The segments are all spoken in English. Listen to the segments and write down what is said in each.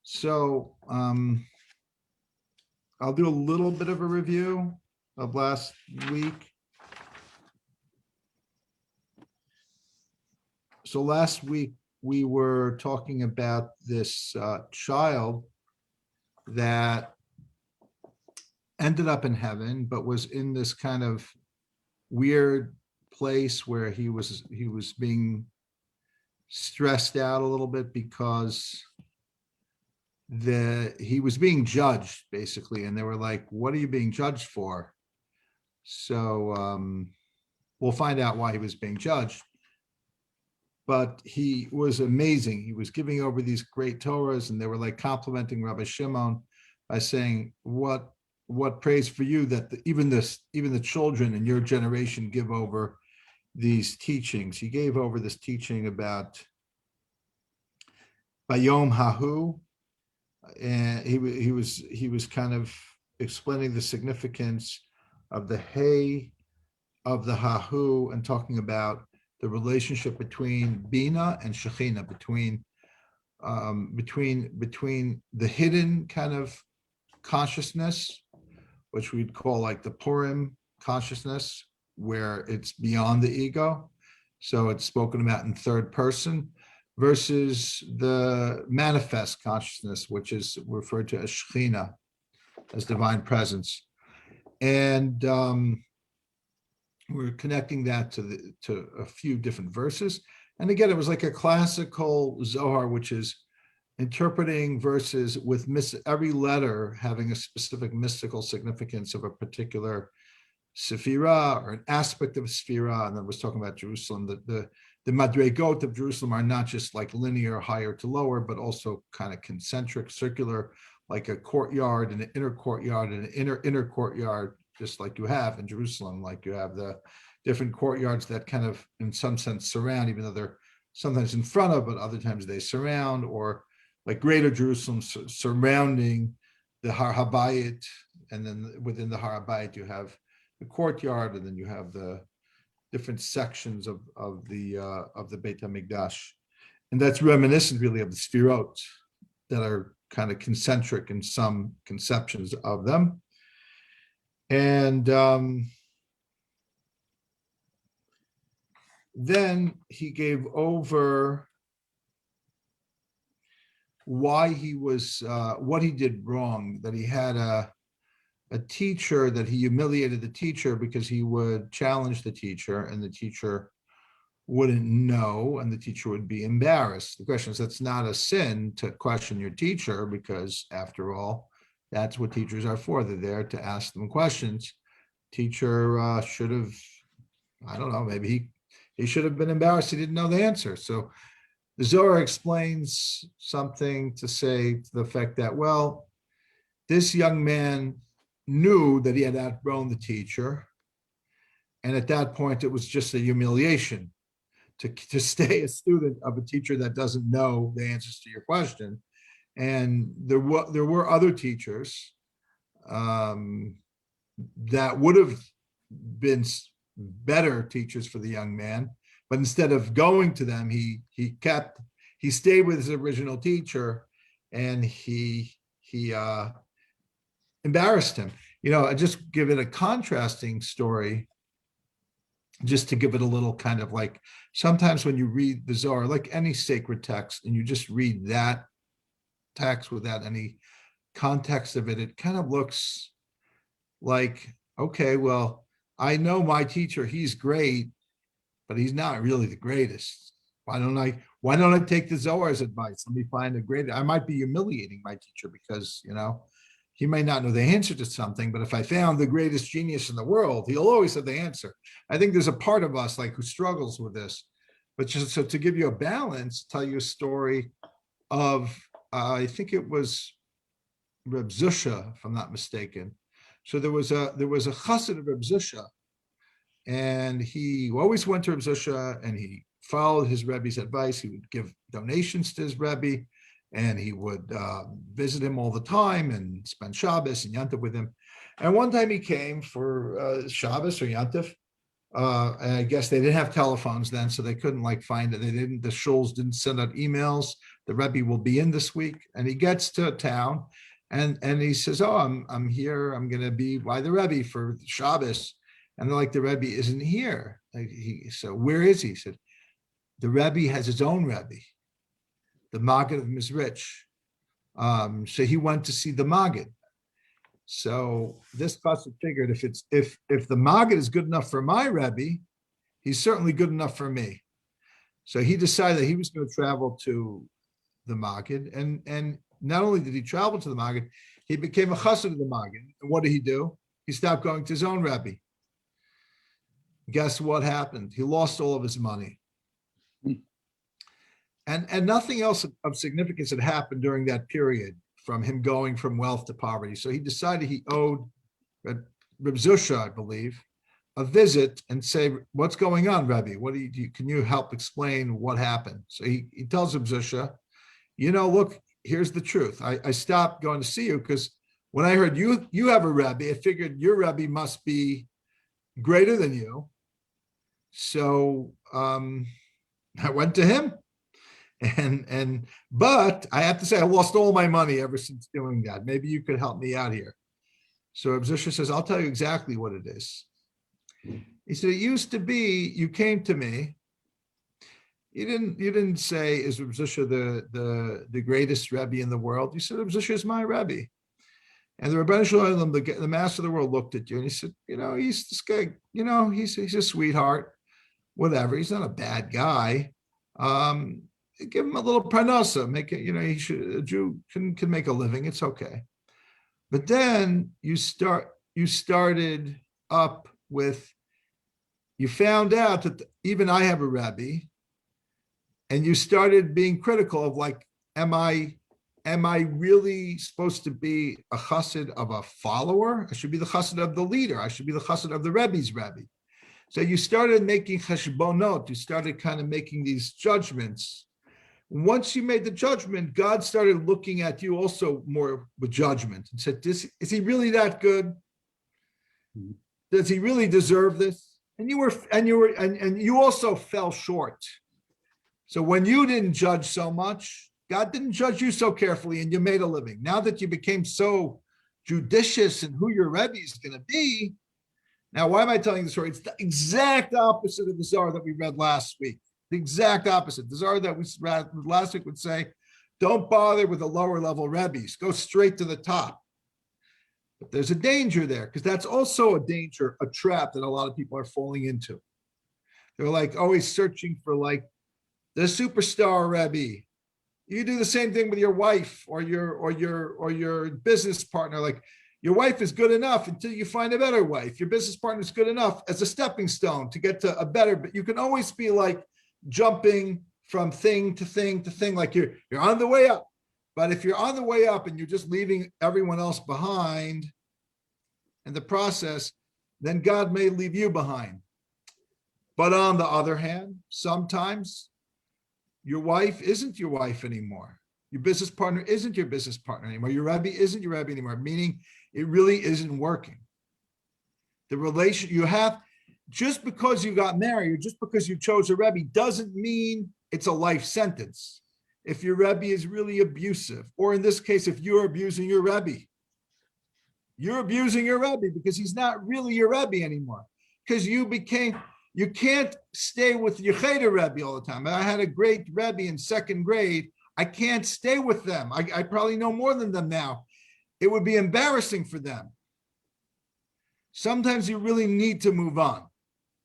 So I'll do a little bit of a review of last week. So last week we were talking about this child that ended up in heaven, but was in this kind of weird place where he was being stressed out a little bit because he was being judged basically, and they were like, what are you being judged for? So we'll find out why he was being judged, but he was amazing. He was giving over these great Torahs, and they were like complimenting Rabbi Shimon by saying, what praise for you that even the children in your generation give over these teachings. He gave over this teaching about Bayom Hahu, and he was kind of explaining the significance of the Hay, of the Hahu, and talking about the relationship between Bina and Shekhinah, between the hidden kind of consciousness, which we'd call like the Purim consciousness, where it's beyond the ego. So it's spoken about in third person, versus the manifest consciousness, which is referred to as Shekhinah, as divine presence. And we're connecting that to a few different verses. And again, it was like a classical Zohar, which is interpreting verses with every letter having a specific mystical significance of a particular Sephirah or an aspect of a Sephirah. And then was talking about Jerusalem. The Madregot of Jerusalem are not just like linear, higher to lower, but also kind of concentric, circular, like a courtyard and an inner courtyard and an inner courtyard, just like you have in Jerusalem. Like you have the different courtyards that kind of, in some sense, surround, even though they're sometimes in front of, but other times they surround, or like Greater Jerusalem surrounding the Har HaBayit, and then within the Har HaBayit you have the courtyard, and then you have the different sections of the Beit HaMikdash, and that's reminiscent really of the Sfirot that are kind of concentric in some conceptions of them. And then he gave over why he was, what he did wrong, that he had a teacher, that he humiliated the teacher because he would challenge the teacher and the teacher wouldn't know and the teacher would be embarrassed. The question is, that's not a sin to question your teacher, because after all, that's what teachers are for. They're there to ask them questions. Teacher should have, I don't know, maybe he should have been embarrassed he didn't know the answer. So the Zohar explains something to say to the effect that, well, this young man knew that he had outgrown the teacher, and at that point it was just a humiliation to stay a student of a teacher that doesn't know the answers to your question. And there were other teachers that would have been better teachers for the young man, but instead of going to them, he stayed with his original teacher, and he embarrassed him. I just give it a contrasting story, just to give it a little kind of like, sometimes when you read the Zohar, like any sacred text, and you just read that text without any context of it, it kind of looks like, okay, well, I know my teacher, he's great, but he's not really the greatest. Why don't I take the Zohar's advice? Let me find a great, I might be humiliating my teacher because, he may not know the answer to something, but if I found the greatest genius in the world, he'll always have the answer. I think there's a part of us like who struggles with this. But just so to give you a balance, tell you a story of, I think it was Reb Zusha, if I'm not mistaken. So there was a chassid of Reb Zusha, and he always went to Reb Zusha, and he followed his Rebbe's advice. He would give donations to his Rebbe, and he would visit him all the time and spend Shabbos and Yantif with him. And one time he came for Shabbos or Yantif, And I guess they didn't have telephones then, so they couldn't like find it. The shuls didn't send out emails. The Rebbe will be in this week. And he gets to town and he says, oh, I'm here. I'm going to be by the Rebbe for Shabbos. And they're like, the Rebbe isn't here. So where is he? He said, the Rebbe has his own Rebbe, the Maggid of Mizrich. So he went to see the Maggid. So this pasuk figured if the Maggid is good enough for my Rebbe, he's certainly good enough for me. So he decided that he was going to travel to the Maggid, and not only did he travel to the Maggid, he became a chassid of the Maggid. And what did he do? He stopped going to his own Rebbe. Guess what happened? He lost all of his money. And nothing else of significance had happened during that period from him going from wealth to poverty. So he decided he owed Reb Zusha, I believe, a visit and say, what's going on, Rebbe? Can you help explain what happened? So he tells Reb Zusha, look, here's the truth. I stopped going to see you because when I heard you have a Rebbe, I figured your Rebbe must be greater than you. So I went to him. But I have to say I lost all my money ever since doing that. Maybe you could help me out here. So Reb Zusha says, I'll tell you exactly what it is. He said, it used to be you came to me. You didn't say, is Reb Zusha the greatest Rebbe in the world? You said, Reb Zusha is my Rebbe. And the Rebbeinu Shalom, the master of the world, looked at you and he said, he's this guy, he's a sweetheart, whatever. He's not a bad guy. Give him a little parnasa, make it, a Jew can make a living. It's okay. But then you started up with, you found out that even I have a Rebbe, and you started being critical of like, am I really supposed to be a chassid of a follower? I should be the chassid of the leader. I should be the chassid of the Rebbe's Rebbe. So you started making cheshbonot. You started kind of making these judgments. Once you made the judgment, God started looking at you also more with judgment and said, is he really that good? Does he really deserve this? And you also fell short. So when you didn't judge so much, God didn't judge you so carefully and you made a living. Now that you became so judicious in who your Rebbe is going to be, now why am I telling the story? It's the exact opposite of the Zohar that we read last week. The exact opposite. The Zohar that we read last week would say, don't bother with the lower level Rebbes. Go straight to the top. But there's a danger there because that's also a danger, a trap that a lot of people are falling into. They're like always searching for like the superstar Rebbe. You do the same thing with your wife or your business partner. Like your wife is good enough until you find a better wife. Your business partner is good enough as a stepping stone to get to a better. But you can always be like jumping from thing to thing to thing. Like you're on the way up. But if you're on the way up and you're just leaving everyone else behind in the process, then God may leave you behind. But on the other hand, sometimes your wife isn't your wife anymore. Your business partner isn't your business partner anymore. Your Rebbe isn't your Rebbe anymore, meaning it really isn't working. The relation you have, just because you got married or just because you chose a Rebbe doesn't mean it's a life sentence. If your Rebbe is really abusive, or in this case, if you're abusing your Rebbe, you're abusing your Rebbe because he's not really your Rebbe anymore. Because you can't stay with your Cheder Rebbe all the time. I had a great Rebbe in second grade. I can't stay with them. I probably know more than them now. It would be embarrassing for them. Sometimes you really need to move on.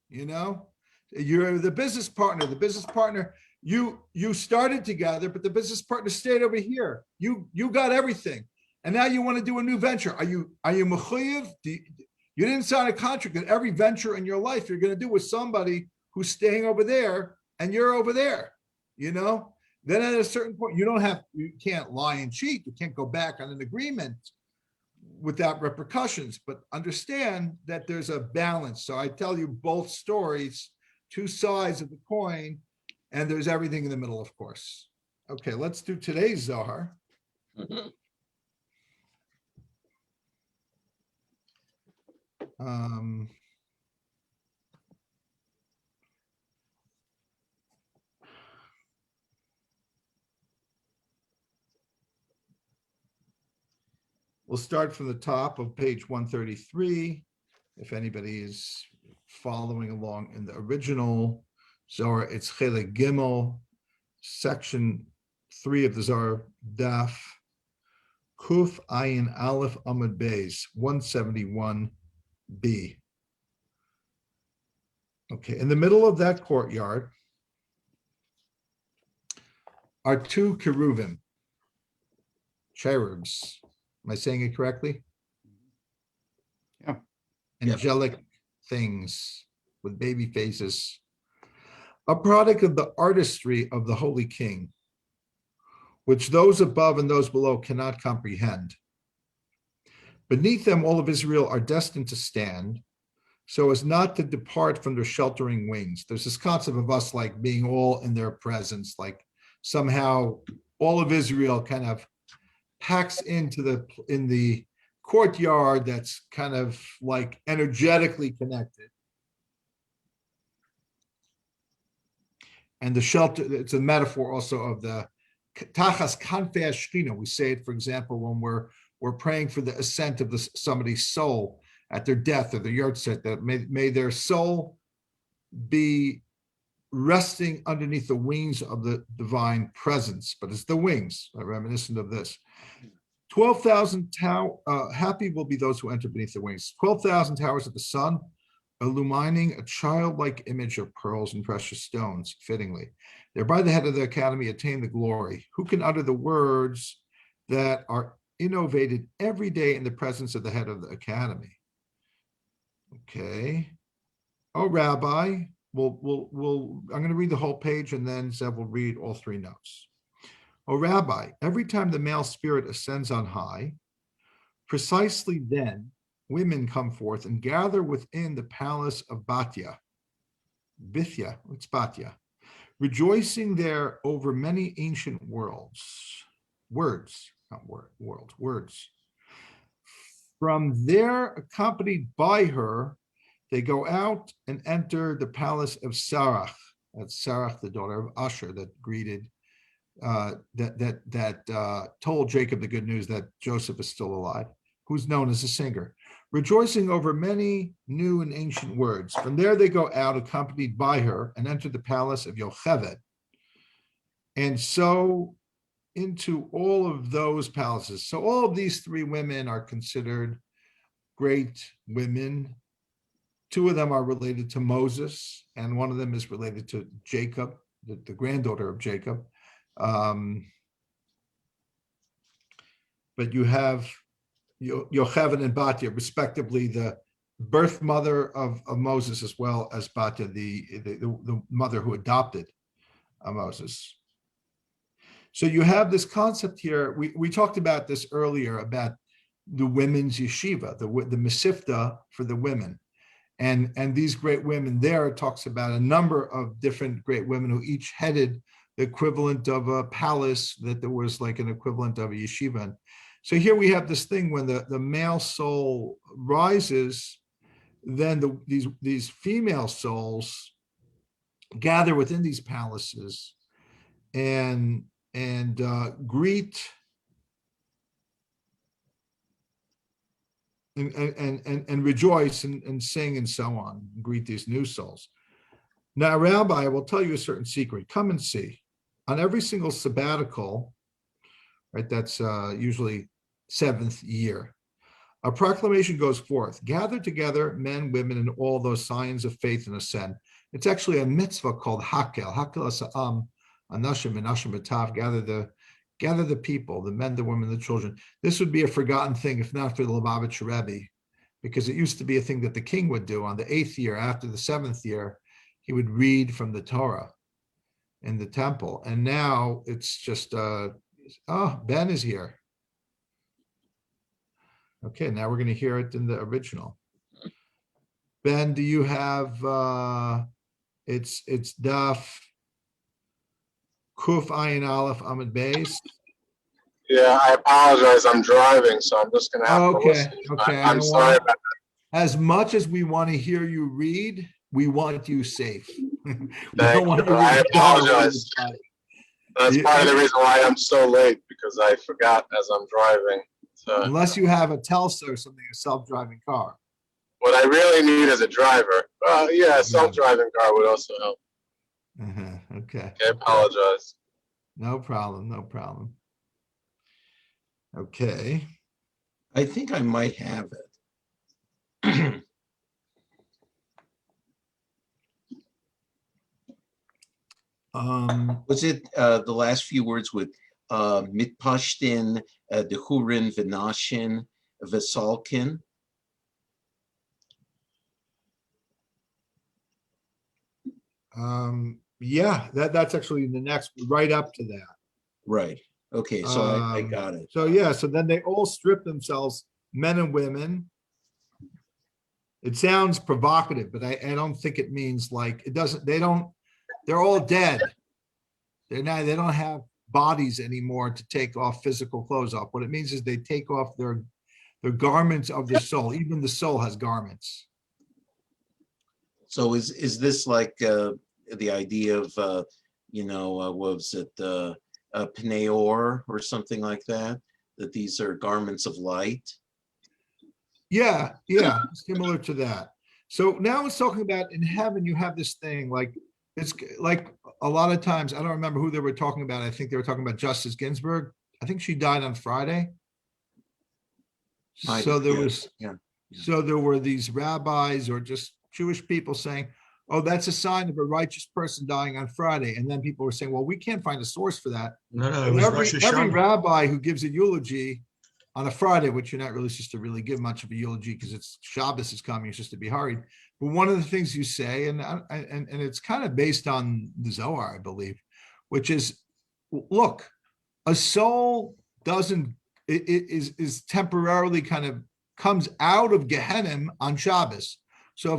You're the business partner. The business partner, you started together, but the business partner stayed over here. You got everything. And now you want to do a new venture. Are you mechuyev? You didn't sign a contract that every venture in your life you're going to do with somebody who's staying over there and you're over there, Then at a certain point, you can't lie and cheat. You can't go back on an agreement without repercussions, but understand that there's a balance. So I tell you both stories, two sides of the coin, and there's everything in the middle, of course. Okay, let's do today's Zohar. We'll start from the top of page 133. If anybody is following along in the original Zohar, it's Chelek Gimel, section 3 of the Zohar Daf, Kuf Ayin Aleph Amud Beis, 171b. Okay, in the middle of that courtyard are two cherubim, cherubs. Am I saying it correctly? Yeah. Angelic things with baby faces, a product of the artistry of the Holy King, which those above and those below cannot comprehend. Beneath them, all of Israel are destined to stand, so as not to depart from their sheltering wings. There's this concept of us like being all in their presence, like somehow all of Israel kind of packs into the courtyard that's kind of like energetically connected. And the shelter, it's a metaphor also of the Tachas Kanfei Shechina. We say it, for example, when we're praying for the ascent of somebody's soul at their death or the yahrzeit, that may their soul be resting underneath the wings of the divine presence. But it's the wings, reminiscent of this. 12,000 happy will be those who enter beneath the wings. 12,000 towers of the sun, illumining a childlike image of pearls and precious stones, fittingly. Thereby the head of the academy attain the glory. Who can utter the words that are innovated every day in the presence of the head of the academy? Okay. Oh, Rabbi, I'm going to read the whole page and then Zev will read all three notes. Oh, Rabbi, every time the male spirit ascends on high, precisely then women come forth and gather within the palace of Batya. Bithya, it's Batya, rejoicing there over many ancient words. From there, accompanied by her, they go out and enter the palace of Sarach. That's Sarach, the daughter of Asher, that greeted, told Jacob the good news that Joseph is still alive, who's known as a singer, rejoicing over many new and ancient words. From there, they go out, accompanied by her, and enter the palace of Yocheved. And so into all of those palaces. So all of these three women are considered great women. Two of them are related to Moses, and one of them is related to Jacob, the granddaughter of Jacob. But you have Yocheved and Batya, respectively, the birth mother of Moses, as well as Batya, the mother who adopted Moses. So you have this concept here. We talked about this earlier about the women's yeshiva, the Mesivta for the women. And these great women there, it talks about a number of different great women who each headed the equivalent of a palace, that there was like an equivalent of a yeshiva. So here we have this thing when the male soul rises, then these female souls gather within these palaces and greet and rejoice and sing and so on, greet these new souls. Now, Rabbi, I will tell you a certain secret. Come and see. On every single sabbatical, right, that's usually 7th year, a proclamation goes forth. Gather together men, women, and all those signs of faith and ascend. It's actually a mitzvah called Hakel. Hakel asa'am, anashim, menashim, b'tav. Gather the people, the men, the women, the children. This would be a forgotten thing if not for the Lubavitcher Rebbe, because it used to be a thing that the king would do on the 8th year. After the 7th year, he would read from the Torah in the temple. And now it's just, Ben is here. Okay, now we're going to hear it in the original. Ben, do you have, it's Daf Kuf Ayin Aleph Amud Beis? Yeah, I apologize. I'm driving, so I'm just going to have to listen. Okay. I'm sorry about that. As much as we want to hear you read, we want you safe. Thank you. I apologize. That's part of the reason why I'm so late, because I forgot as I'm driving. Unless you have a Telsa or something, a self-driving car. what I really need is a driver. Yeah, a self-driving car would also help. Okay. I apologize. No problem. No problem. Okay. I think I might have it. Was it the last few words with mitpashtin, dehurin, vinashin, vesalkin? Yeah, that's actually the next, right up to that. Right. Okay, so I got it. So yeah, so then they all strip themselves, men and women. It sounds provocative, but I don't think it means like, it doesn't, they're all dead. They don't have bodies anymore to take off physical clothes off. What it means is they take off their garments of the soul. Even the soul has garments. So is this like the idea of what was it, Pneor or something like that? That these are garments of light? Yeah, similar to that. So now it's talking about in heaven, you have this thing like, it's like a lot of times, I don't remember who they were talking about. I think they were talking about Justice Ginsburg. I think she died on Friday. So there was, so there were these rabbis or just Jewish people saying, oh, that's a sign of a righteous person dying on Friday. And then people were saying, well, we can't find a source for that. No, it was Rosh Every Hashanah. rabbi who gives a eulogy on a Friday, which you're not really supposed to really give much of a eulogy because it's Shabbos is coming, you're supposed to be hurried. But one of the things you say, and it's kind of based on the Zohar, I believe, which is, look, a soul is temporarily kind of comes out of Gehenna on Shabbos. So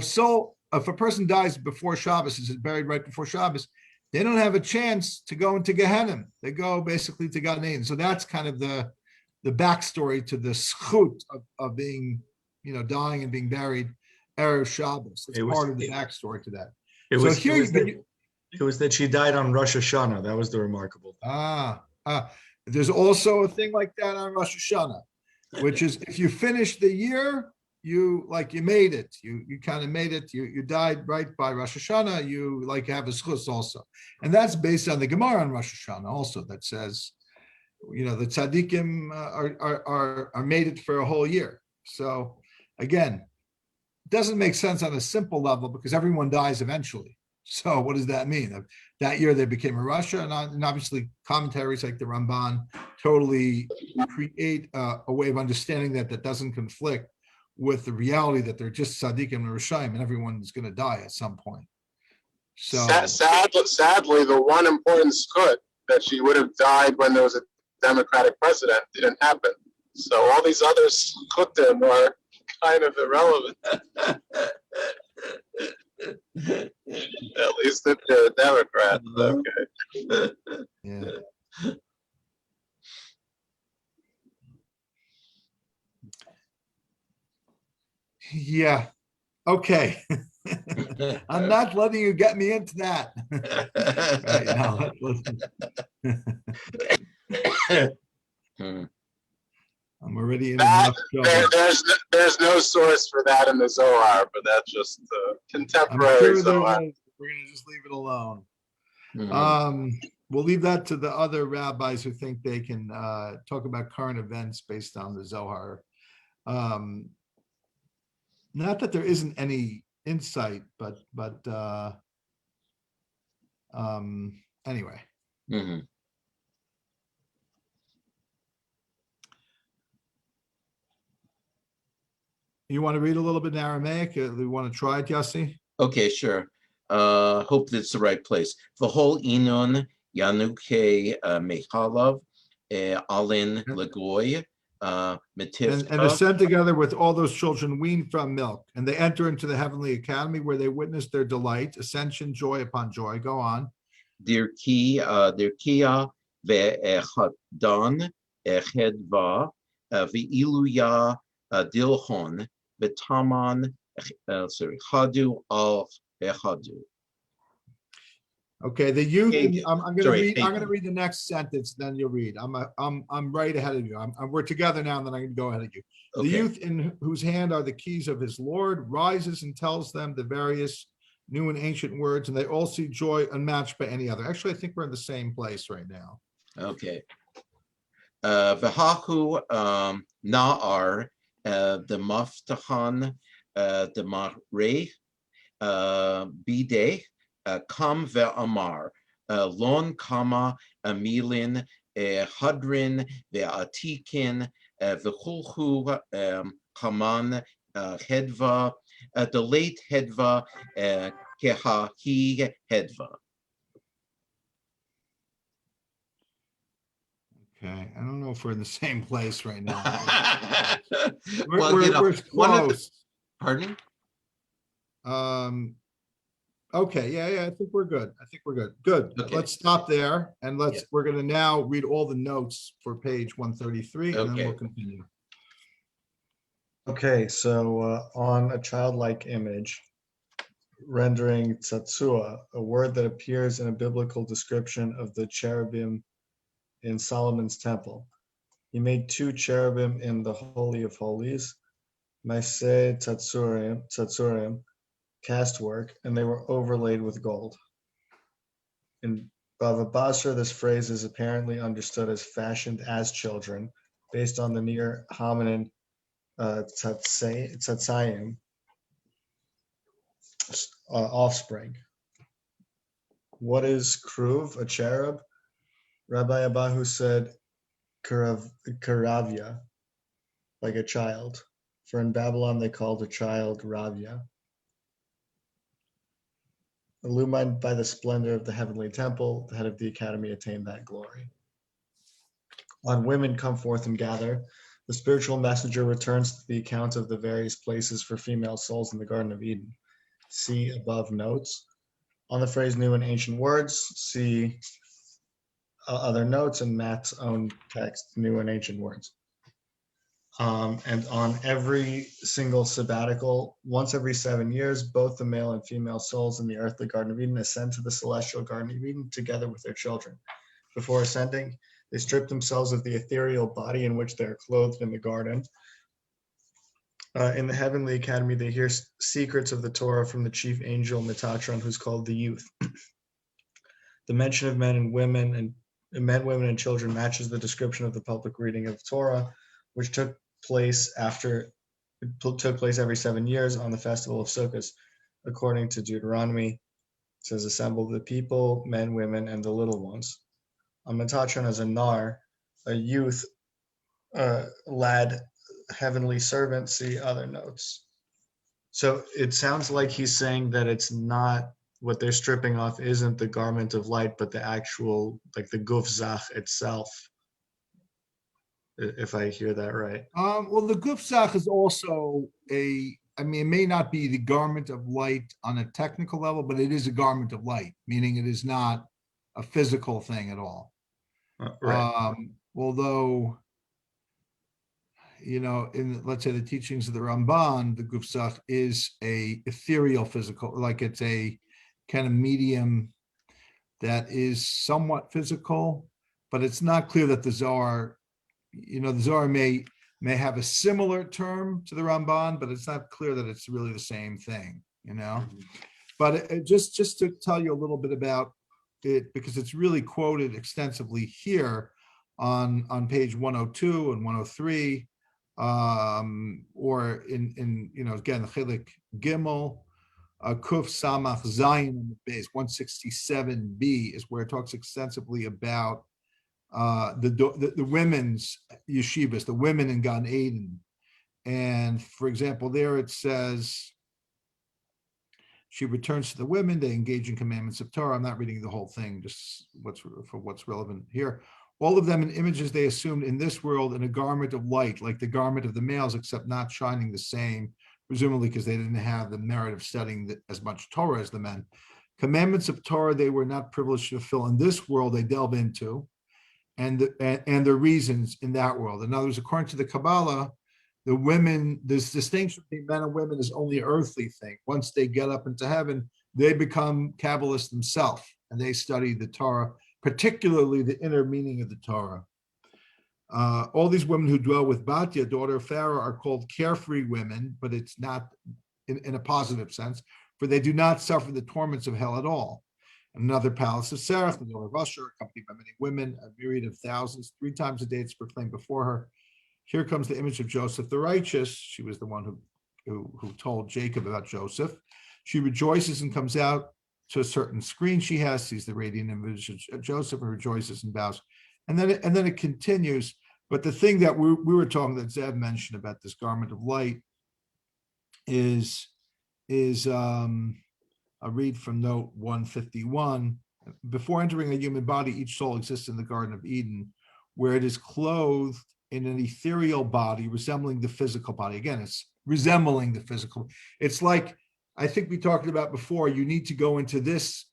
if a person dies before Shabbos, is buried right before Shabbos, they don't have a chance to go into Gehenna. They go basically to Gan Eden. So that's kind of the backstory to the schut of being, dying and being buried Erev Shabbos. It's part of the backstory to that. It was that she died on Rosh Hashanah. That was the remarkable thing. There's also a thing like that on Rosh Hashanah, which is if you finish the year, you made it. You kind of made it. You died right by Rosh Hashanah. You have a schus also, and that's based on the Gemara on Rosh Hashanah also that says, the tzaddikim are made it for a whole year. So again, it doesn't make sense on a simple level because everyone dies eventually. So what does that mean? That year they became a Rasha, and obviously commentaries like the Ramban totally create a way of understanding that doesn't conflict with the reality that they're just tzaddikim and Rishayim, and everyone is going to die at some point. So sadly, the one important skut that she would have died when there was a Democratic president didn't happen. So all these other skutim are kind of irrelevant. At least if they're a Democrat. Okay. Yeah. Yeah. Okay. I'm not letting you get me into that. Right now, I'm already in enough trouble. There's no source for that in the Zohar, but that's just contemporary Zohar. We're gonna just leave it alone. We'll leave that to the other rabbis who think they can talk about current events based on the Zohar. Not that there isn't any insight, but anyway. You want to read a little bit in Aramaic? We want to try it, Yossi? Okay, sure. Hope that's the right place. V'hol inon yanuke mechalav alin legoy metivta. And ascend together with all those children weaned from milk, and they enter into the heavenly academy where they witness their delight, ascension, joy upon joy. Go on. Dirkia ve'echadon echedva ve'iluya dilhon v'taman chadu al echadu. Okay, the youth, Page- I'm gonna sorry, read, I'm page- gonna read the next sentence, then you'll read. I'm right ahead of you. We're together now, and then I'm gonna go ahead of you. The Okay. youth in whose hand are the keys of his Lord rises and tells them the various new and ancient words, and they all see joy unmatched by any other. Actually, I think we're in the same place right now. Okay. V'hahu na'ar the maftahan the mareh bide kam ve'amar lon kama amilin hadrin ve'atikin v'chulchu kaman hedva the late hedva kehahi hedva. Okay, I don't know if we're in the same place right now. Well, We're one of the, close. pardon? Okay, yeah, I think we're good. Good. Okay. Let's stop there and Yeah. we're gonna now read all the notes for page 133 and then we'll Okay. continue. Okay, so on a childlike image, rendering tzatzua, a word that appears in a biblical description of the cherubim in Solomon's temple. He made 2 cherubim in the Holy of Holies, Maaseh Tzatzurim, cast work, and they were overlaid with gold. In Bava Basra, this phrase is apparently understood as fashioned as children, based on the near hominin tzatzayim, offspring. What is kruv, a cherub? Rabbi Abahu said karavya, like a child. For in Babylon they called a child Ravya. Illumined by the splendor of the heavenly temple, the head of the academy attained that glory. On women come forth and gather, the spiritual messenger returns to the account of the various places for female souls in the Garden of Eden. See above notes. On the phrase new and ancient words, see other notes and Matt's own text, new and ancient words. And on every single sabbatical, once every 7 years, both the male and female souls in the earthly Garden of Eden ascend to the celestial Garden of Eden together with their children. Before ascending, they strip themselves of the ethereal body in which they are clothed in the garden. In the heavenly academy, they hear secrets of the Torah from the chief angel Metatron, who's called the youth. The mention of men, women, and children matches the description of the public reading of Torah, which took place every 7 years on the festival of Sukkot, according to Deuteronomy. It says, assemble the people, men, women, and the little ones. Metatron as a nar, a youth, lad, heavenly servant, see other notes. So it sounds like he's saying that it's not, what they're stripping off isn't the garment of light, but the actual, like the guf zach itself, if I hear that right. Well, the gufzach is also it may not be the garment of light on a technical level, but it is a garment of light, meaning it is not a physical thing at all. Right. Although, in, let's say, the teachings of the Ramban, the gufzach is a ethereal physical, like it's a kind of medium that is somewhat physical, but it's not clear that the Zohar, the Zohar may have a similar term to the Ramban, but it's not clear that it's really the same thing, But just to tell you a little bit about it, because it's really quoted extensively here on page 102 and 103, or in again, the Chelik Gimel, Kuf Samach Zayin in the base, 167b is where it talks extensively about the women's yeshivas, the women in Gan Eden. And for example, there it says, she returns to the women, they engage in commandments of Torah. I'm not reading the whole thing, just what's relevant here. All of them in images they assumed in this world in a garment of light, like the garment of the males, except not shining the same, presumably because they didn't have the merit of studying as much Torah as the men. Commandments of Torah they were not privileged to fulfill in this world, they delve into, and the reasons in that world. In other words, according to the Kabbalah, the women, this distinction between men and women is only an earthly thing. Once they get up into heaven, they become Kabbalists themselves, and they study the Torah, particularly the inner meaning of the Torah. All these women who dwell with Batya, daughter of Pharaoh, are called carefree women, but it's not in a positive sense, for they do not suffer the torments of hell at all. Another palace of Serach, the daughter of Usher, accompanied by many women, a myriad of thousands, 3 times a day it's proclaimed before her. Here comes the image of Joseph the righteous. She was the one who told Jacob about Joseph. She rejoices and comes out to a certain screen she has, sees the radiant image of Joseph, and rejoices and bows. And then it continues. But the thing that we were talking, that Zev mentioned about this garment of light is I'll read from note 151. Before entering a human body, each soul exists in the Garden of Eden, where it is clothed in an ethereal body resembling the physical body. Again, it's resembling the physical. It's like, I think we talked about before, you need to go into this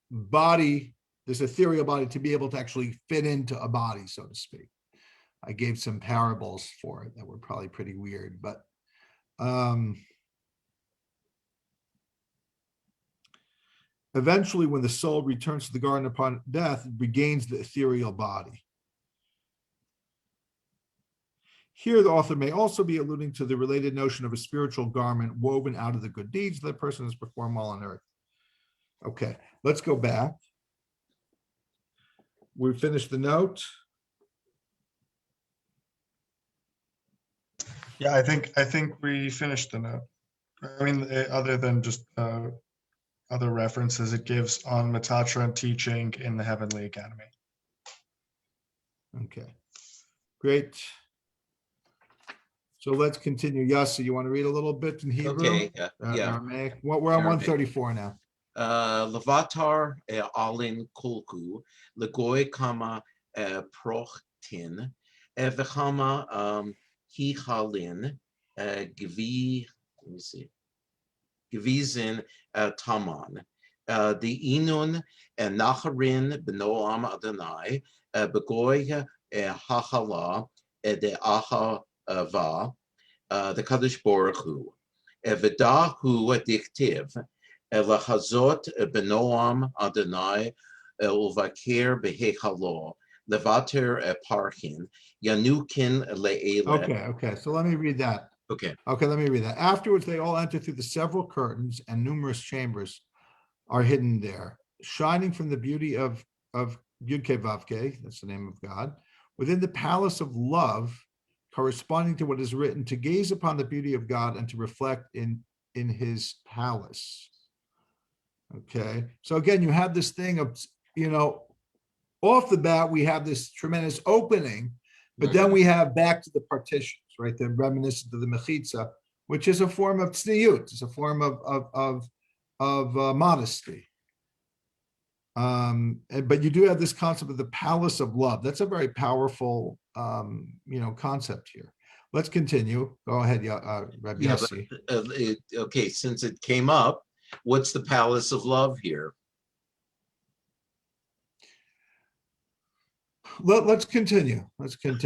body, this ethereal body, to be able to actually fit into a body, so to speak. I gave some parables for it that were probably pretty weird, but eventually, when the soul returns to the garden upon death, it regains the ethereal body. Here, the author may also be alluding to the related notion of a spiritual garment woven out of the good deeds that person has performed while on earth. Okay, let's go back. We finished the note. Yeah, I think we finished the note. I mean, other than just other references it gives on Metatron teaching in the Heavenly Academy. Okay, great. So let's continue. Yassi, you want to read a little bit in Hebrew? Okay, yeah. Aramaic. Well, we're on Aramaic. 134 now. Levatar alin kulku legoy kama prochtin v'chama hichalin gvi. Let me see. Gvizin taman. The inun nacharin benoam Adonai begoy hachala de ahava the Kadosh Baruch Hu v'dahu diktiv elachazot benoam Adonai uvakir behechalo levater parkin yanukin le'ele. Okay. So let me read that. Okay. Let me read that. Afterwards, they all enter through the several curtains, and numerous chambers are hidden there, shining from the beauty of Yud-Kei Vav-Kei, that's the name of God, within the palace of love, corresponding to what is written, to gaze upon the beauty of God and to reflect in his palace. Okay. So again, you have this thing of, off the bat, we have this tremendous opening, but then we have back to the partitions, right? They're reminiscent of the mechitza, which is a form of tzniut. It's a form of modesty. But you do have this concept of the palace of love. That's a very powerful, concept here. Let's continue. Go ahead, Rabbi Yossi. Okay, since it came up, what's the palace of love here? Let's continue. Okay.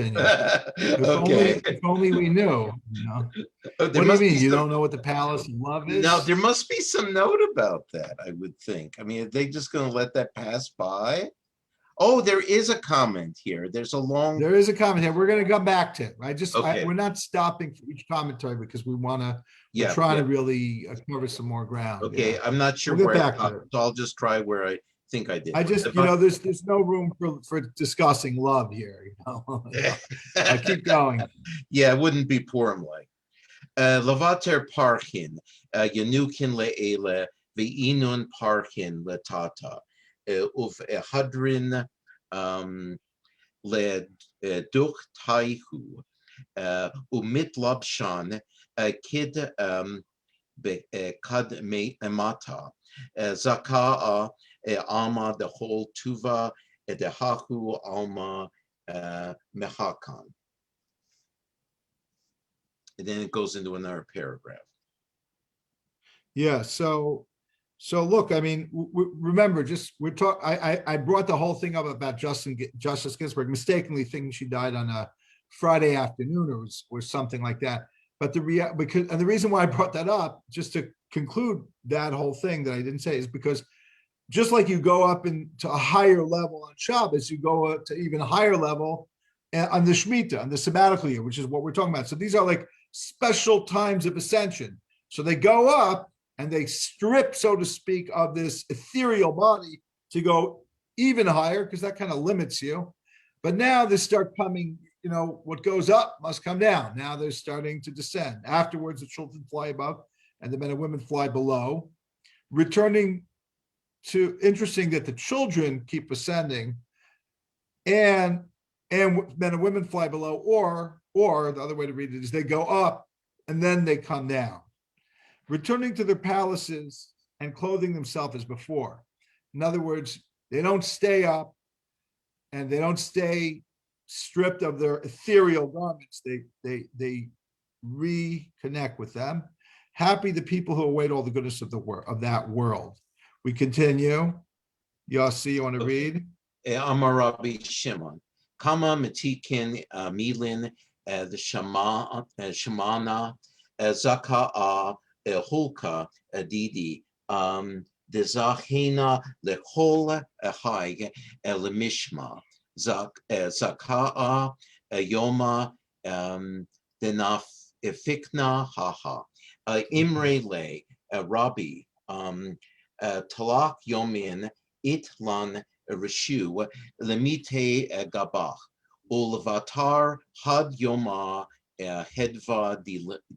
If only we knew. What do you mean? You don't know what the palace of love is? No, there must be some note about that, I would think. I mean, are they just going to let that pass by? Oh, there is a comment here. There is a comment here. We're going to come back to it. We're not stopping for each commentary because we want to. We're trying to really cover some more ground. Okay, I'm not sure we'll where get back to it. So I'll just try where I think I did. There's no room for discussing love here. I keep going. Yeah, it wouldn't be Purim like. Lavater parkin, yanukin le'ele, ve'inun parkin letata, uv hadrin le duch taihu, umit labshan, kid kad mata, zaka'a alma the whole tuva, dehahu alma mehakan. And then it goes into another paragraph. Yeah. So look, I mean, remember, we're talking. I brought the whole thing up about Justice Ginsburg mistakenly thinking she died on a Friday afternoon or something like that. But the reason why I brought that up, just to conclude that whole thing that I didn't say, is because just like you go up into a higher level on Shabbos, you go up to even higher level on the Shemitah, on the sabbatical year, which is what we're talking about. So these are like special times of ascension. So they go up and they strip, so to speak, of this ethereal body to go even higher, because that kind of limits you. But now they start coming, what goes up must come down. Now they're starting to descend. Afterwards, the children fly above and the men and women fly below. Returning to, interesting that the children keep ascending and men and women fly below, or the other way to read it is they go up and then they come down, returning to their palaces and clothing themselves as before. In other words, they don't stay up and they don't stay stripped of their ethereal garments. They reconnect with them. Happy the people who await all the goodness of that world. We continue. Yossi, you want to read? Amar Rabbi Shimon, Kama Matikin Milin, the Shamana, Zaka Hulka Didi, Dezahina Lechol Haig Lemishma, Zaka Yoma Denaf Ifikna Haha, Imre Le Rabbi, Talak Yomin Itlan Rishu Lemite Gabach Ulvatar Had Yoma Hedva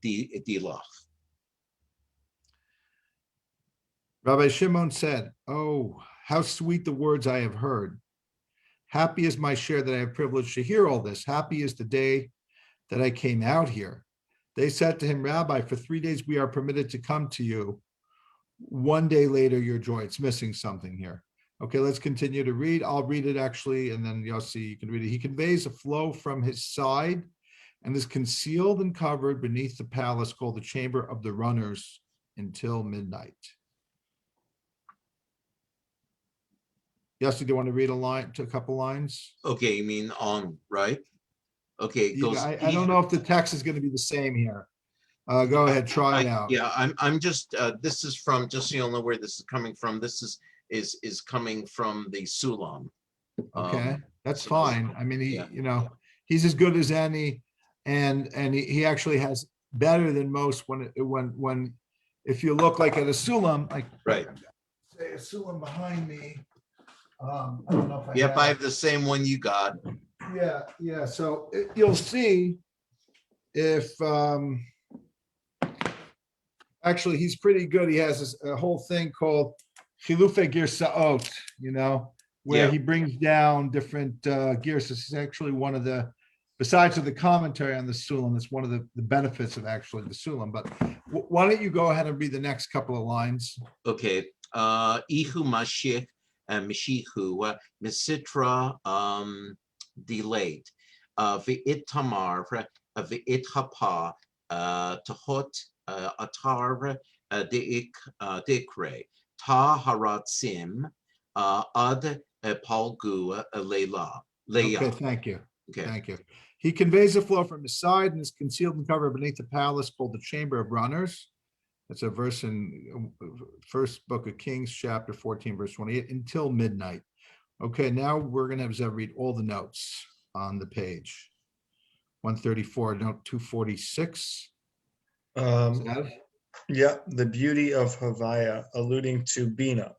Dilach. Rabbi Shimon said, "Oh, how sweet the words I have heard. Happy is my share that I have privilege to hear all this. Happy is the day that I came out here." They said to him, "Rabbi, for 3 days we are permitted to come to you. One day later, your joy." It's missing something here. Okay, let's continue to read. I'll read it actually, and then Yossi, you can read it. He conveys a flow from his side and is concealed and covered beneath the palace called the Chamber of the Runners until midnight. Yossi, do you want to read a couple lines? Okay, you mean on, right? Okay, it goes. I don't know if the text is going to be the same here. Go ahead, try it out. Yeah, I'm just, this is from, just so you'll know where this is coming from. This is coming from the Sulam. Okay, that's so- fine. I mean, yeah. he's as good as any, and he actually has better than most when if you look like at a Sulam, like Right. say a Sulam behind me. I don't know if I Yep, have I have the same one you got. Yeah. So you'll see if actually he's pretty good. He has a whole thing called Chilufe Girsaot, where Yeah. he brings down different gears. This is actually one of the, besides of the commentary on the Sulam, it's one of the benefits of actually the Sulam. But why don't you go ahead and read the next couple of lines? Okay. Ihu Mashich and Mishihu Misitra delayed. V'it Tamar v'it Hapa Tahot Atar Dikre Ta Haratzim Ad Palgu Leila. Okay, thank you. Okay. Thank you. He conveys the flow from his side and is concealed and covered beneath the palace called the Chamber of Runners. That's a verse in first book of Kings, chapter 14, verse 28, until midnight. Okay, now we're going to have Zev read all the notes on the page. 134, note 246. Zev? Yeah, the beauty of Havaya, alluding to Bina.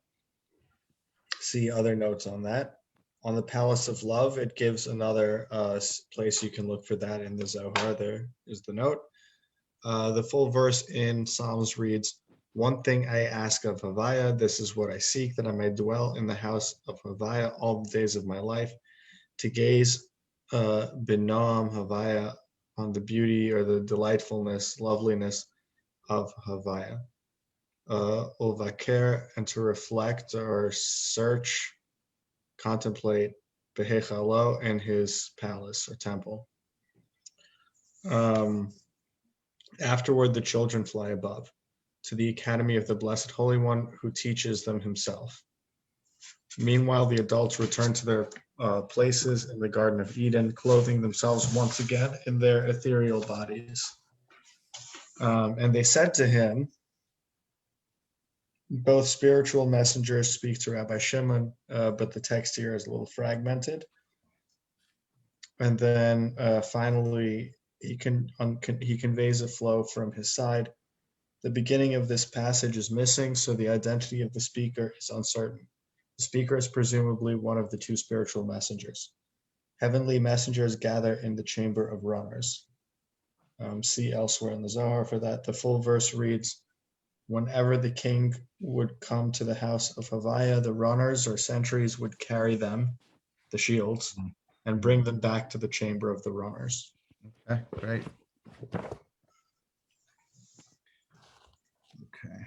See other notes on that. On the Palace of Love, it gives another place you can look for that in the Zohar. There is the note. The full verse in Psalms reads, "One thing I ask of Havaya, this is what I seek, that I may dwell in the house of Havaya all the days of my life, to gaze b'noam Havaya, on the beauty or the delightfulness, loveliness of Havaya. Ulvaker, and to reflect or search, contemplate behechalo, in his palace or temple." Afterward, the children fly above to the academy of the Blessed Holy One, who teaches them himself. Meanwhile, the adults return to their places in the Garden of Eden, clothing themselves once again in their ethereal bodies. And they said to him, Both spiritual messengers speak to Rabbi Shimon, but the text here is a little fragmented. And then finally, he conveys a flow from his side. The beginning of this passage is missing, so the identity of the speaker is uncertain. The speaker is presumably one of the two spiritual messengers. Heavenly messengers gather in the chamber of runners. See elsewhere in the Zohar for that. The full verse reads, whenever the king would come to the house of Havaya, the runners or sentries would carry them, the shields, and bring them back to the chamber of the runners. Okay, great. Okay.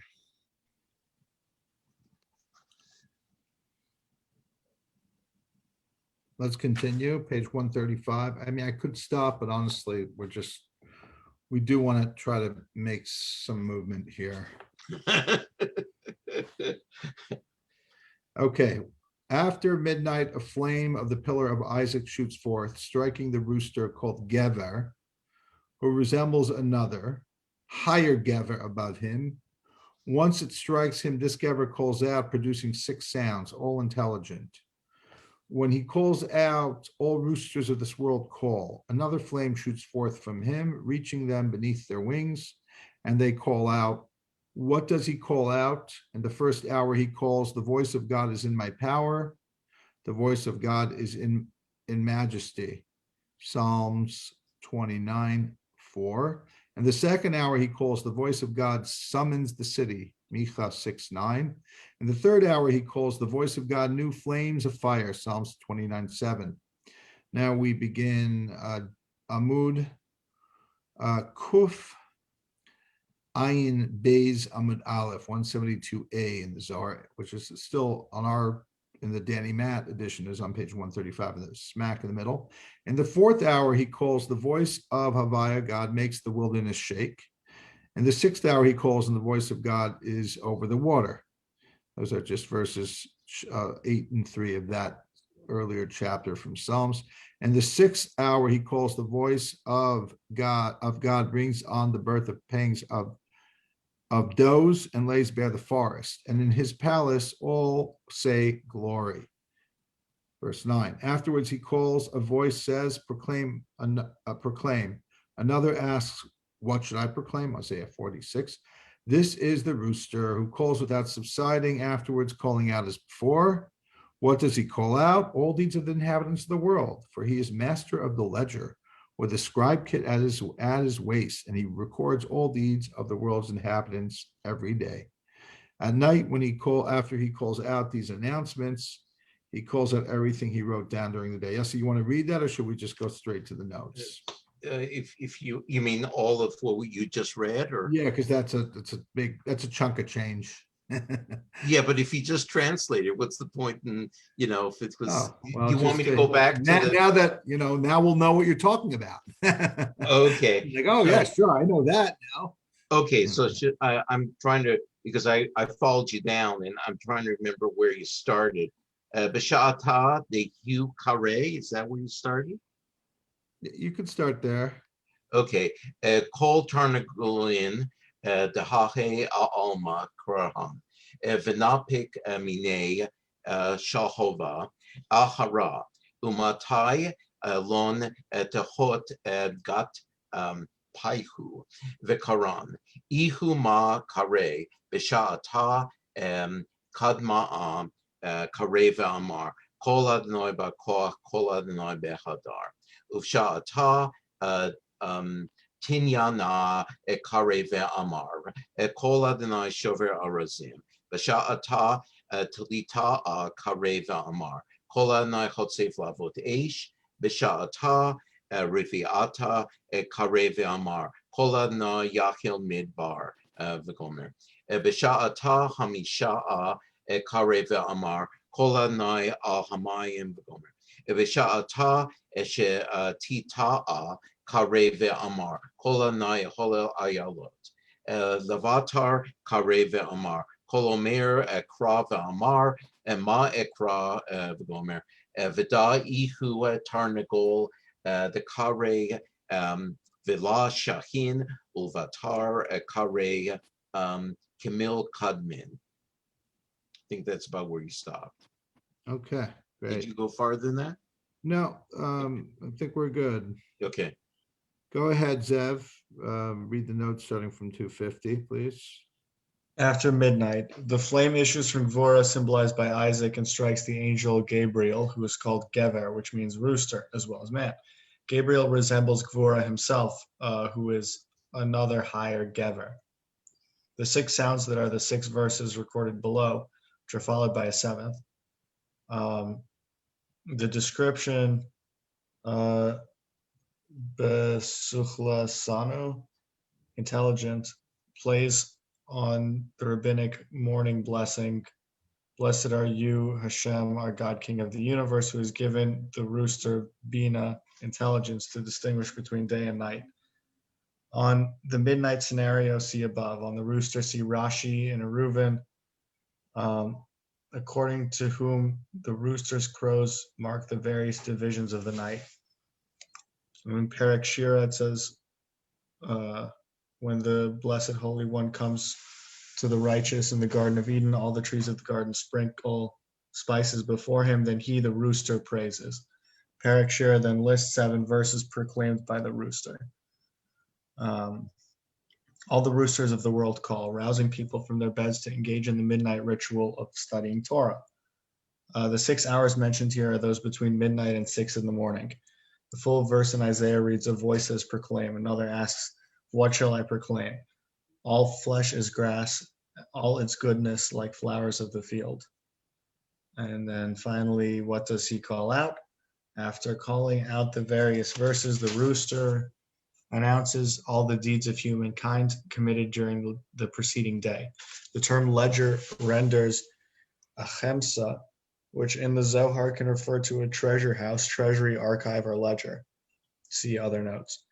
Let's continue, page 135. I mean, I could stop, but honestly, we do want to try to make some movement here. Okay. After midnight, a flame of the pillar of Isaac shoots forth, striking the rooster called Gever, who resembles another, higher Gever above him. Once it strikes him, this Gever calls out, producing 6 sounds, all intelligent. When he calls out, all roosters of this world call. Another flame shoots forth from him, reaching them beneath their wings, and they call out. What does he call out? In the first hour he calls, the voice of God is in my power. The voice of God is in majesty. Psalms 29:4. And the second hour he calls, the voice of God summons the city. Micha 6:9. In the third hour he calls, the voice of God, new flames of fire. Psalms 29:7. Now we begin Amud Kuf Ayin Beis Amud Aleph 172a in the Zohar, which is still in the Danny Matt edition, is on page 135, and it's smack in the middle. In the fourth hour, he calls, the voice of Havaya, God makes the wilderness shake. In the sixth hour, he calls, and the voice of God is over the water. Those are just verses 8 and 3 of that earlier chapter from Psalms. And the sixth hour, he calls, the voice of God brings on the birth of pangs of does and lays bare the forest. And in his palace, all say glory. Verse 9. Afterwards, he calls, a voice says, proclaim. Another asks, what should I proclaim? Isaiah 46. This is the rooster who calls without subsiding, afterwards calling out as before. What does he call out? All deeds of the inhabitants of the world, for he is master of the ledger, with a scribe kit at his waist, and he records all deeds of the world's inhabitants every day. At night, after he calls out these announcements, he calls out everything he wrote down during the day. Yes, so you want to read that, or should we just go straight to the notes? If you mean all of what you just read, or Yeah, because that's a chunk of change. yeah, but if you just translate it, what's the point? And if it was, well, you want me to just, go back to now that now we'll know what you're talking about. Okay. Like, oh yeah, sure, I know that now. Okay, so I'm trying to, because I followed you down, and I'm trying to remember where you started. B'sha'ata de hu kare, is that where you started? You could start there. Okay. Kol tarnagulin dehahe alma kraham v'napik minei shahova ahara umatai lon tehot gat paihu v'karan ihu ma kare b'sha'ata kadma kare v'amar kol adonai b'koach kol adonai b'hadar uvsha'ata Tinyana ekare ve'amar kol Adonai shover arazim v'sha'ata talita kare ve'amar kol Adonai chotzef lavot eish v'sha'ata rivi'ata kare ve'amar kol Adonai yachil midbar v'gomer v'sha'ata hamisha'a kare ve'amar kol Adonai al hamayim v'gomer v'sha'ata tita'a kare ve'amar kol Adonai holel ayalot levatar kare ve'amar kol omer ekra ve'amar ma ekra v'gomer v'da ihu tarnagol the kare v'la shahin ulvatar kare kimil kadmin. think that's about where you stopped. Okay, Did great. you go farther than that? No, I think we're good. Okay. Go ahead, Zev. Read the notes starting from 250, please. After midnight, the flame issues from Gvora, symbolized by Isaac, and strikes the angel Gabriel, who is called Gever, which means rooster, as well as man. Gabriel resembles Gvora himself, who is another higher Gever. The 6 sounds that are the 6 verses recorded below, which are followed by a 7th. The description, Besuchla Sanu, intelligent, plays on the rabbinic morning blessing. Blessed are you, Hashem, our God, King of the universe, who has given the rooster Bina, intelligence, to distinguish between day and night. On the midnight scenario, see above. On the rooster, see Rashi and Reuven, according to whom the rooster's crows mark the various divisions of the night. In Perek Shira, it says, when the Blessed Holy One comes to the righteous in the Garden of Eden, all the trees of the garden sprinkle spices before him, then he, the rooster, praises. Perek Shira then lists 7 verses proclaimed by the rooster. All the roosters of the world call, rousing people from their beds to engage in the midnight ritual of studying Torah. The 6 hours mentioned here are those between midnight and 6 in the morning. The full verse in Isaiah reads, a voice says, proclaim. Another asks, what shall I proclaim? All flesh is grass, all its goodness like flowers of the field. And then finally, what does he call out? After calling out the various verses, the rooster announces all the deeds of humankind committed during the preceding day. The term ledger renders a chemsa, which in the Zohar can refer to a treasure house, treasury, archive, or ledger. See other notes.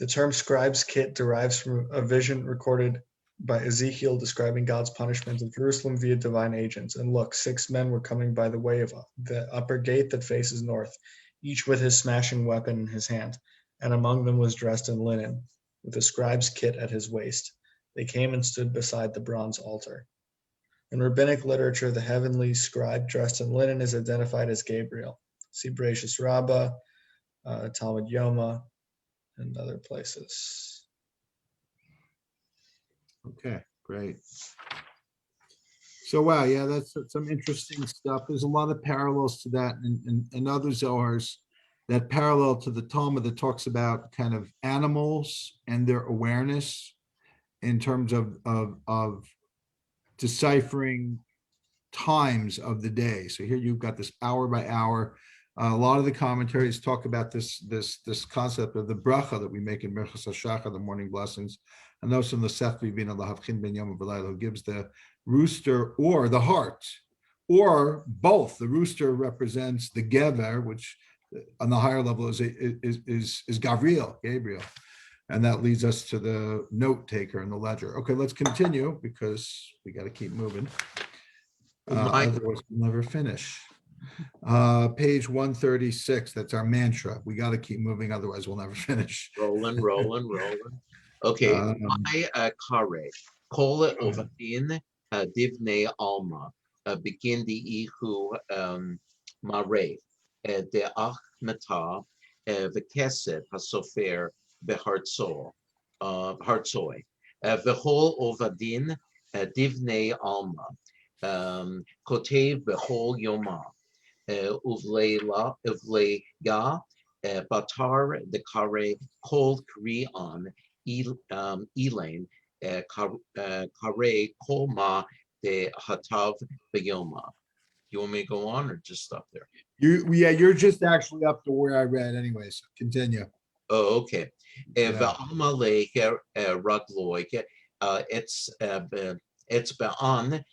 The term scribe's kit derives from a vision recorded by Ezekiel describing God's punishment of Jerusalem via divine agents. And look, 6 men were coming by the way of the upper gate that faces north, each with his smashing weapon in his hand. And among them was dressed in linen, with a scribe's kit at his waist. They came and stood beside the bronze altar. In rabbinic literature, the heavenly scribe dressed in linen is identified as Gabriel. See Bereshis Rabbah, Talmud Yoma, and other places. Okay, great. So wow, yeah, that's some interesting stuff. There's a lot of parallels to that and other Zohars that parallel to the Talmud that talks about kind of animals and their awareness in terms of deciphering times of the day. So here you've got this hour by hour. A lot of the commentaries talk about this concept of the bracha that we make in Merchas HaShachar, the morning blessings, and those from the Seth Vivina Lahavchin Ben Yom V'Layla, who gives the rooster or the heart, or both. The rooster represents the Gever, which on the higher level is Gabriel, and that leads us to the note taker in the ledger. Okay, let's continue because we got to keep moving. Otherwise, we'll never finish. Page 136, that's our mantra. We got to keep moving, otherwise we'll never finish. Rolling. Okay, my kare, kol ovatin divnei alma, begin the ihu mare, de achmata, v'keset hasofer behartzo, hartzoi, v'chol ovadin divnei alma, kotev b'chol yoma, uvleya batar the kare kol krian elaine kare kolma de hatav beyoma. You want me to go on or just stop there? You're just actually up to where I read anyway, so continue. Oh, okay. Yeah. V'amale ragloy it's be'an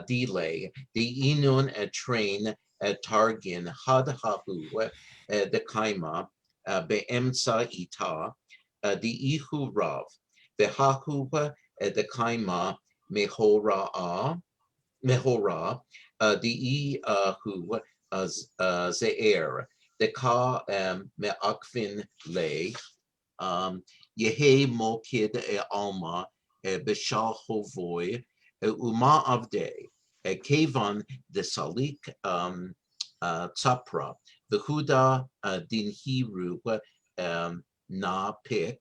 delay the inun train targin had hahu the kaima be'emsa ita the ihu rav the hahu the kaima mehora the ihu ze'er the ka me'akvin lay yehe mokid alma b'shal hovoy uma avdei Kevon desalik tzapra v'huda dinhiru na pik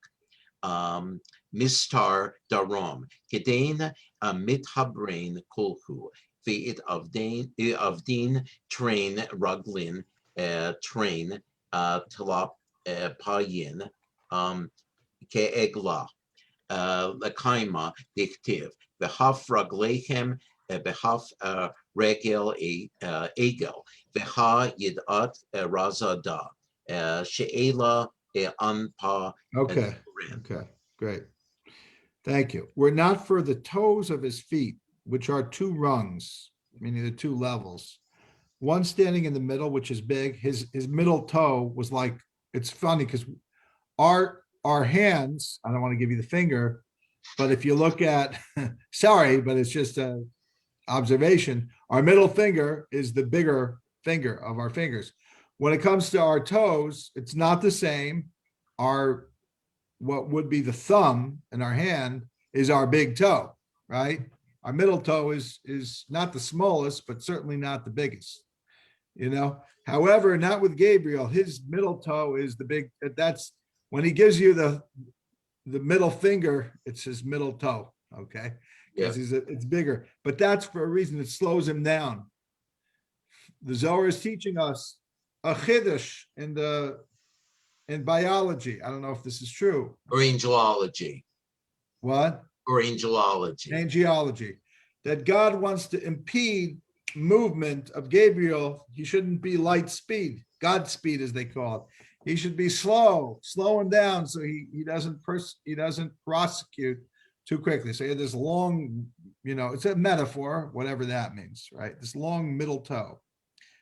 mistar darom kedain mithabrain kolhu ve'it avdin train raglin train talap payin ke'egla lekaima diktiv v'haf raglechem behaf regel egel veha yidat razada she'ela anpa. Okay, okay, great. Thank you. We're not for the toes of his feet, which are two rungs, meaning the two levels. One standing in the middle, which is big. His middle toe was like, it's funny because our hands, I don't want to give you the finger, but if you look at, sorry, but it's just a observation, our middle finger is the bigger finger of our fingers. When it comes to our toes, it's not the same. Our what would be the thumb in our hand is our big toe, right? Our middle toe is not the smallest, but certainly not the biggest, you know? However, not with Gabriel, his middle toe is the big, that's when he gives you the middle finger, it's his middle toe, okay? Because it's bigger, but that's for a reason. It slows him down. The Zohar is teaching us a chiddush in biology. I don't know if this is true. Or angelology. What? Or angelology. Angiology. That God wants to impede movement of Gabriel. He shouldn't be light speed, God speed as they call it. He should be slow him down so he doesn't prosecute too quickly. So he had this long, it's a metaphor, whatever that means, right? This long middle toe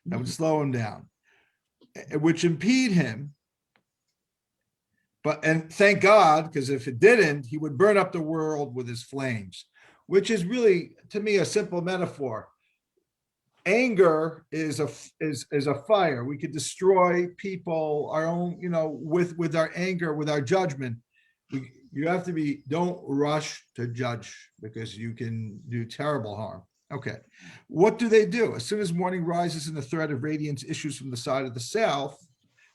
that would slow him down, which impede him. And thank God, because if it didn't, he would burn up the world with his flames, which is really, to me, a simple metaphor. Anger is a fire. We could destroy people, our own, with our anger, with our judgment. You have to don't rush to judge because you can do terrible harm. Okay. What do? As soon as morning rises and the threat of radiance issues from the side of the south,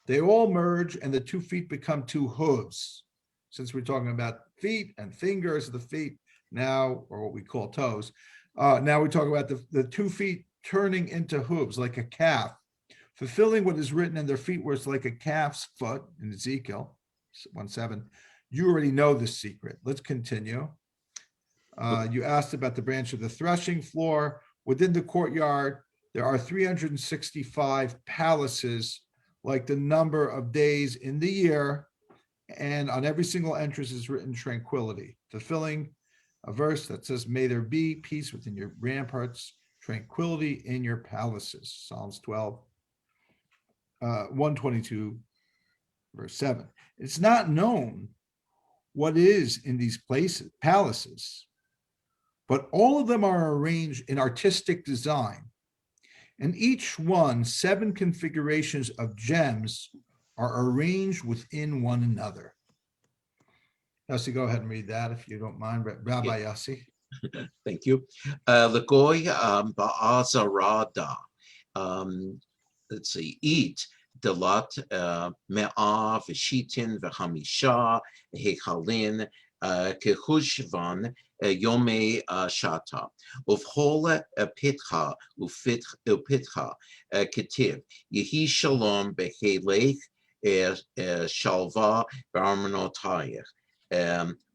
they all merge and the 2 feet become 2 hooves. Since we're talking about feet and fingers of the feet now, or what we call toes, now we talk about the 2 feet turning into hooves like a calf, fulfilling what is written in their feet where it's like a calf's foot in Ezekiel 1:7. You already know this secret. Let's continue. You asked about the branch of the threshing floor. Within the courtyard, there are 365 palaces, like the number of days in the year, and on every single entrance is written tranquility, fulfilling a verse that says, may there be peace within your ramparts, tranquility in your palaces. Psalms 12, 122, verse 7. It's not known what is in these palaces, but all of them are arranged in artistic design. And each one, 7 configurations of gems are arranged within one another. Yossi, go ahead and read that if you don't mind, Rabbi Yossi. Thank you. Legoy ba'azarada. Let's see. Eat delat me'a v'shitin v'hamisha hechalin kehushvan yome shata uvhol pitcha upitcha ketiv yehi shalom behelech shalva b'armonotayich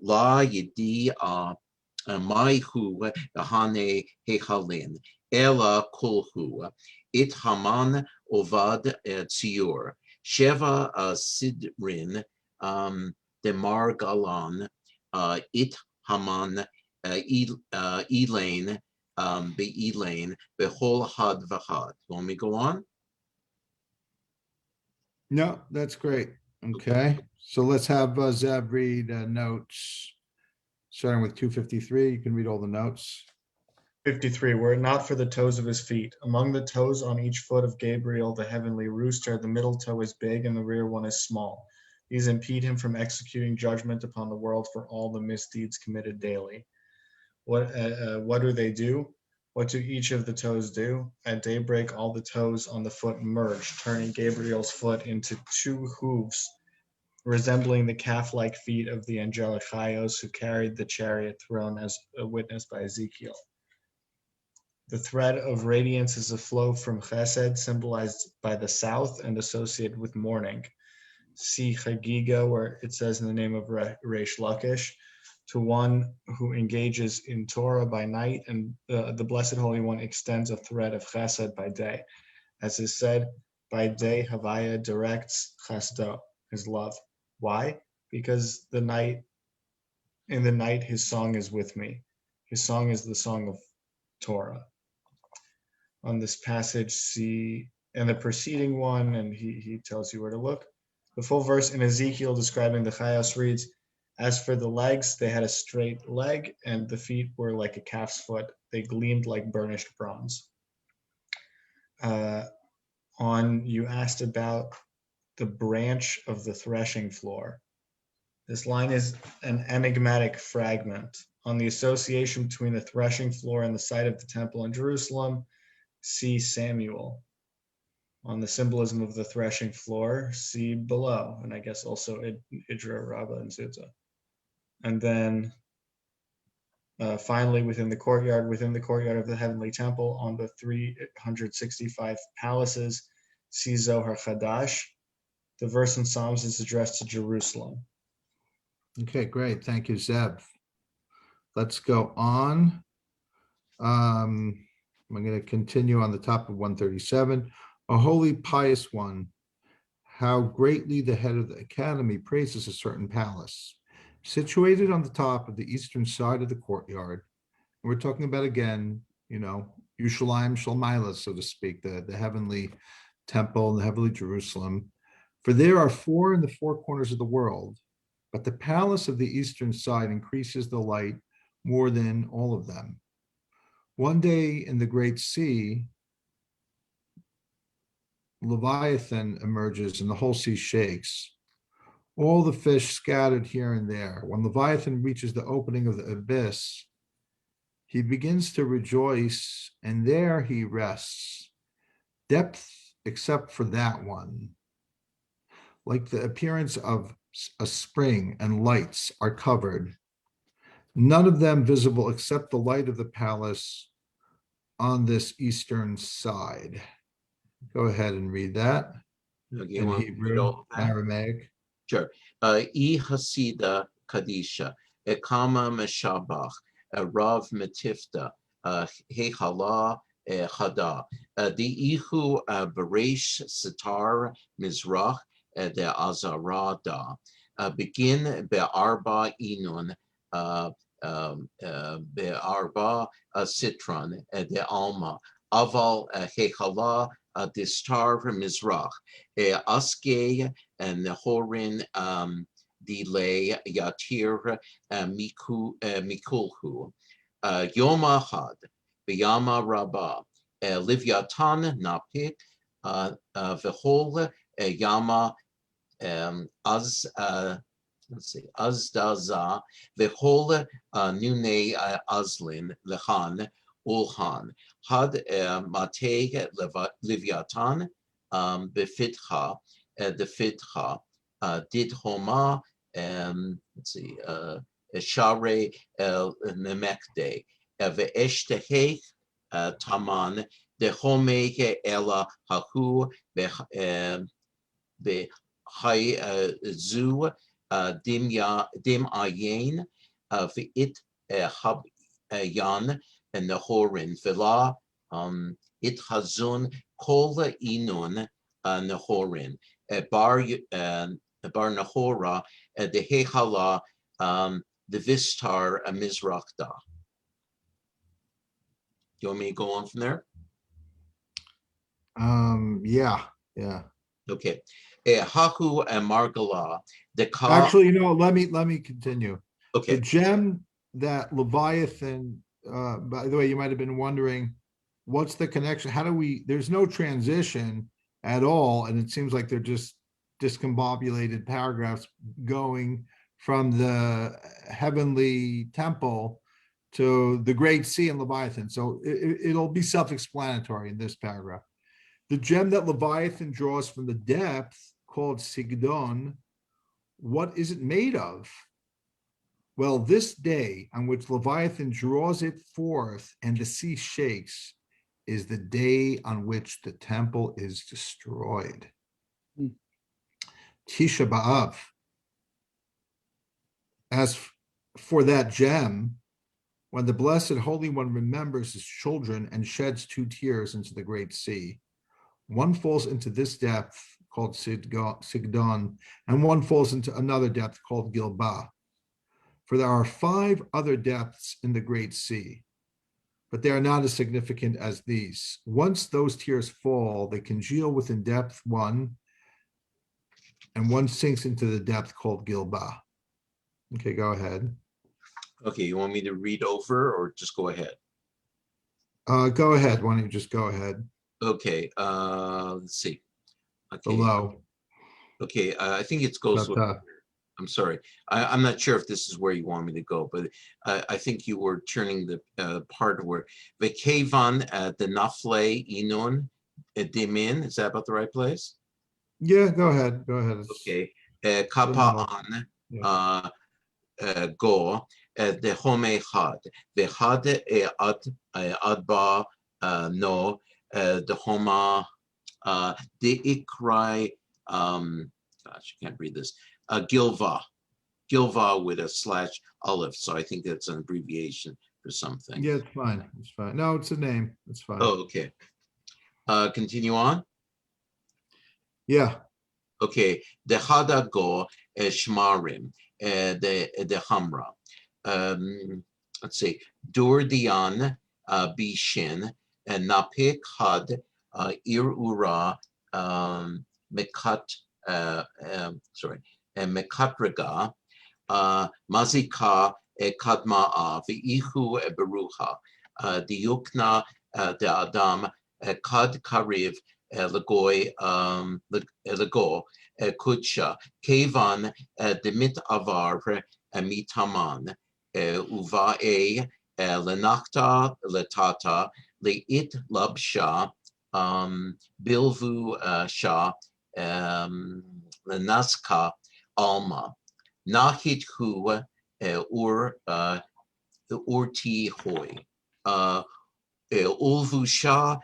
la yedi Maihu Hane Hechalin Ela Kulhu It Haman Ovad Tziur Sheva Sidrin Demar Galan It Haman Elaine Be Elaine Behol Had Vahad. Want me to go on? No, that's great. Okay, so let's have Zeb read notes. Starting with 253, you can read all the notes. 53, were it not for the toes of his feet. Among the toes on each foot of Gabriel, the heavenly rooster, the middle toe is big and the rear one is small. These impede him from executing judgment upon the world for all the misdeeds committed daily. What do they do? What do each of the toes do? At daybreak, all the toes on the foot merge, turning Gabriel's foot into two hooves, resembling the calf-like feet of the angelic Chayos who carried the chariot throne as witnessed by Ezekiel. The thread of radiance is a flow from Chesed, symbolized by the south and associated with morning. See Chagiga, where it says in the name of Reish Lakish, to one who engages in Torah by night, and the Blessed Holy One extends a thread of Chesed by day. As is said, by day Havaya directs Chesdo, his love. Why? Because in the night his song is with me. His song is the song of Torah. On this passage, see, and the preceding one, and he tells you where to look. The full verse in Ezekiel describing the Chayos reads, as for the legs, they had a straight leg, and the feet were like a calf's foot. They gleamed like burnished bronze. You asked about the branch of the threshing floor. This line is an enigmatic fragment. On the association between the threshing floor and the site of the temple in Jerusalem, see Samuel. On the symbolism of the threshing floor, see below, and I guess also Idra, Rabbah, and Zutza. And then finally, within the courtyard of the heavenly temple, on the 365 palaces, see Zohar Chadash. The verse in Psalms is addressed to Jerusalem. Okay, great. Thank you, Zeb. Let's go on. I'm going to continue on the top of 137. A holy pious one, how greatly the head of the academy praises a certain palace, situated on the top of the eastern side of the courtyard. And we're talking about, again, Yerushalayim Shalmaila, so to speak, the heavenly temple, the heavenly Jerusalem. For there are four in the four corners of the world, but the palace of the eastern side increases the light more than all of them. One day in the great sea, Leviathan emerges and the whole sea shakes. All the fish scattered here and there. When Leviathan reaches the opening of the abyss, he begins to rejoice, and there he rests. Depth except for that one. Like the appearance of a spring and lights are covered. None of them visible except the light of the palace on this eastern side. Go ahead and read that. Okay, In well, Hebrew, Aramaic. Sure. I Hasida Kadisha, Ekama Meshabach, Rav Mesivta, Hehala Hada, the Ihu Beresh Sitar Mizrach, the Azarada, begin Be'arba Inun, Be'arba Sitran, the Alma, Aval Hehala, Distar Mizrach, Aske, and the Horin delay Yatir Mikulhu Yoma Had Biyama Rabba Livyatan Napik Vehol Yama Az let's see Azdaza Vehol Nune Azlin Lehan Ulhan Had Mate Livyatan Befitha the Fitha did Homa, let's see, Share el Nemekde, Ve'eshtehech Taman, the Homeke Ella Hahu, Behai Zu, Dim Ayin, Ve'it Hab Yan, and the Horin, Vela, It Hazun, Kol Inun, Nehorin. Bar Nahora, the Hehala, the Vistar, Mizrakta. You want me to go on from there? Yeah. Okay. Haku and Margala, the Ka. Actually, let me continue. Okay. The gem that Leviathan, by the way, you might have been wondering, what's the connection? There's no transition at all, and it seems like they're just discombobulated paragraphs going from the heavenly temple to the Great Sea and Leviathan. So it'll be self-explanatory in this paragraph. The gem that Leviathan draws from the depth, called Sigdon, what is it made of? Well, this day on which Leviathan draws it forth and the sea shakes is the day on which the temple is destroyed. Tisha B'Av. As for that gem, when the Blessed Holy One remembers his children and sheds 2 tears into the great sea, one falls into this depth called Sigdon, and one falls into another depth called Gilba. For there are 5 other depths in the great sea, but they are not as significant as these. Once those tears fall, they congeal within depth 1, and one sinks into the depth called Gilba. Okay, go ahead. Okay, you want me to read over or just go ahead? Go ahead. Why don't you just go ahead? Okay, let's see. Okay, Below. okay, I think it goes with, I'm sorry. I'm not sure if this is where you want me to go, but I think you were turning the part where Vekevan the Nafle Inun Dimin. Is that about the right place? Yeah, go ahead. Go ahead. Okay. Kappa on go the home had the had adba no the homa the ikrai gosh, I can't read this. Gilva with a /Aleph. So I think that's an abbreviation for something. Yeah, it's fine. It's fine. No, it's a name. It's fine. Oh, okay. Continue on. Yeah. Okay. The Hadago Shmarim, the Hamra. Let's see. Durdian Bishin and Napik Had Irura Mekat Mekatraga Mazika Kadmaa Viihu Beruha Diukna de Adam Kad Kariv Lagoy Lago Kutsha Kevan Demit Avar Mitaman Uvae Lenakta Letata Leit Labsha Bilvu Shah Naska Alma Nahit Hu Urti Hoy Ulvusha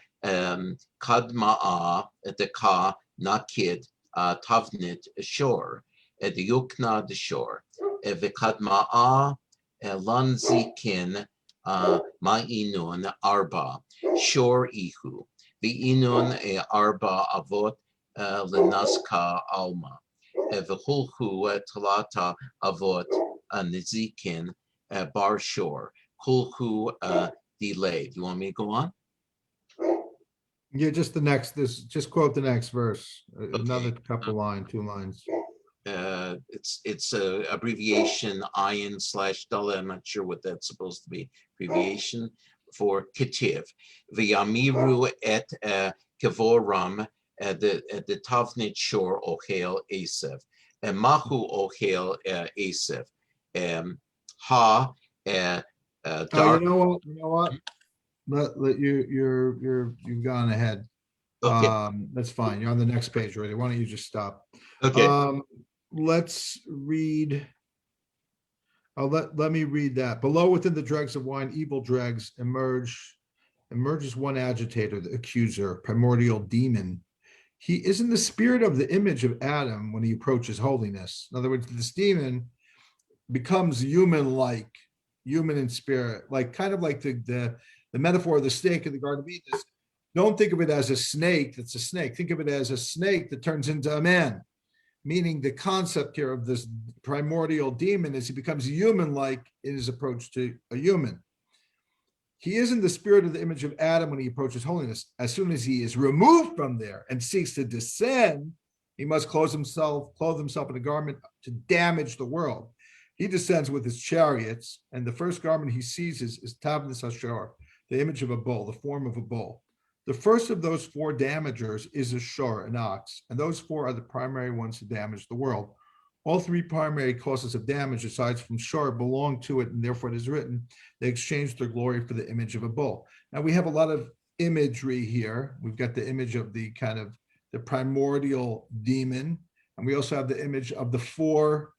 Kadmaa Deka Nakid Tavnit Shore the Yukna the Shore Vikadmaa Lanzikin Ma'inun Arba Shore Ihu Viinun Arba Avot Lenaska Alma Vihulhu Talata Avot Nizikin Bar Shore Kulhu Delay. Do you want me to go on? Yeah, just the next, just quote the next verse. Another Okay. couple line, 2 lines. It's a abbreviation ayin/dala. I'm not sure what that's supposed to be. Abbreviation for Ketiv. V'yamiru et kevoram the Tavnit Shore Ohel Asef. Mahu Ohel Asef. Ha Oh, you know what? Let you've gone ahead. Okay. That's fine. You're on the next page already. Why don't you just stop? Okay. Let's read. Let me read that. Below, within the dregs of wine, evil dregs emerges one agitator, the accuser, primordial demon. He is in the spirit of the image of Adam when he approaches holiness. In other words, this demon becomes human-like, human in spirit, like kind of like the metaphor of the snake in the Garden of Eden. Don't think of it as a snake that's a snake. Think of it as a snake that turns into a man, meaning the concept here of this primordial demon is he becomes human-like in his approach to a human. He is in the spirit of the image of Adam when he approaches holiness. As soon as he is removed from there and seeks to descend, he must clothe himself in a garment to damage the world. He descends with his chariots, and the first garment he seizes is Tavnis Hashor, the image of a bull, the form of a bull. The first of those 4 damagers is a shor, an ox, and those 4 are the primary ones to damage the world. All three primary causes of damage, aside from shor, belong to it, and therefore it is written, they exchanged their glory for the image of a bull. Now we have a lot of imagery here. We've got the image of the kind of the primordial demon, and we also have the image of the four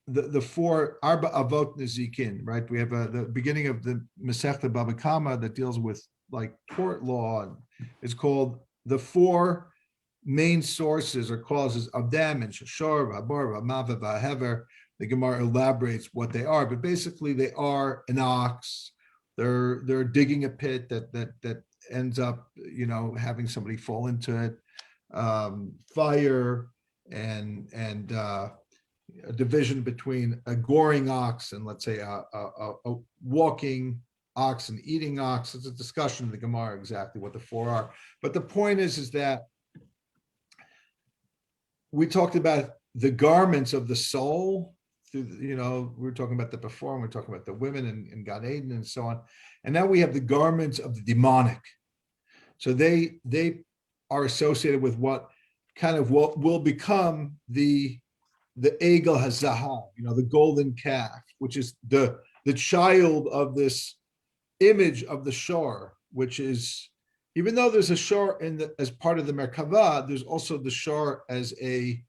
the four Arba Avot Nezikin, right? We have the beginning of the Masechta Baba Kama that deals with like tort law. It's called the four main sources or causes of damage. Shor, V'Habor, V'Mava, V'Hever. The Gemara elaborates what they are, but basically they are an ox. They're digging a pit that ends up, you know, having somebody fall into it. Fire and a division between a goring ox and, let's say, a walking ox and eating ox. It's a discussion in the Gemara exactly what the four are. But the point is that we talked about the garments of the soul. You know, we were talking about that before, and we're talking about the women in Gan Eden and so on. And now we have the garments of the demonic. So they are associated with what will become the Egel HaZahav, you know, the golden calf, which is the child of this image of the shor, which is, even though there's a shor as part of the Merkava, there's also the shor as a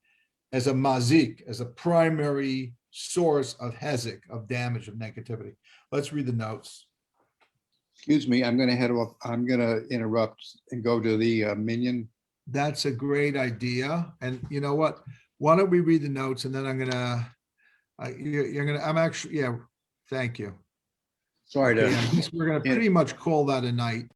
mazik, as a primary source of hezek, of damage, of negativity. Let's read the notes. Excuse me, I'm going to interrupt and go to the minion. That's a great idea. And you know what? Why don't we read the notes, and then I'm actually, yeah, thank you. Sorry Okay, to. I guess we're gonna pretty much call that a night.